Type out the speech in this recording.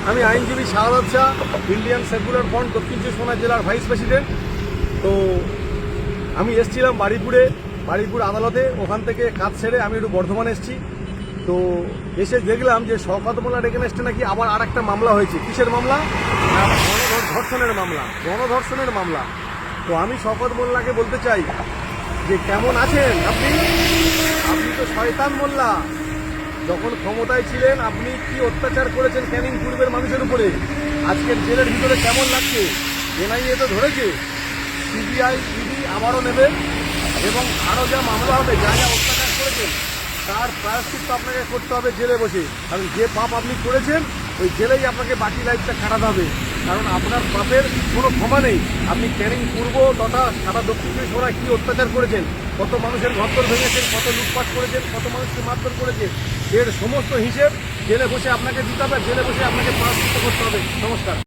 আমি আইনজীবী শাহাদাত Shah, Indian secular front দক্ষিণ চব্বিশ পরগনা জেলার ভাইস প্রেসিডেন্ট। তো আমি এসেছিলাম বারুইপুর আদালতে, ওখান থেকে কাজ সেরে আমি একটু বর্ধমানে এসেছি। তো এসে দেখলাম যে শওকত মোল্লার এগেনস্টে নাকি আবার আর একটা মামলা হয়েছে। কিসের মামলা? গণধর্ষণের মামলা। তো আমি শওকত মোল্লাকে বলতে চাই যে কেমন আছেন আপনি? আপনি তো শয়তান মোল্লা। যখন ক্ষমতায় ছিলেন আপনি কি অত্যাচার করেছেন ক্যানিং পূর্বের মানুষের উপরে। আজকের জেলের ভিতরে কেমন লাগছে? এনআইএ তো ধরেছে, সিবিআই ইডি আবারও নেবে, এবং আরও যা মামলা হবে, যা যা অত্যাচার করেছেন তার প্রায়শ্চিত্ত আপনাকে করতে হবে জেলে বসে। কারণ যে পাপ আপনি করেছেন ওই জেলেই আপনাকে বাকি লাইফটা কাটাতে হবে, কারণ আপনার পাপের কোনো ক্ষমা নেই। আপনি ক্যানিং পূর্ব তথা সারা দক্ষিণ চব্বিশ পরগনায় কী অত্যাচার করেছেন, কত মানুষের ঘরদোর ভেঙেছেন, কত লুটপাট করেছেন, কত মানুষকে মারধর করেছেন, এর সমস্ত হিসেব জেলে বসে আপনাকে দিতে হবে, জেলে বসে আপনাকে প্রায়শ্চিত্ত করতে হবে। নমস্কার।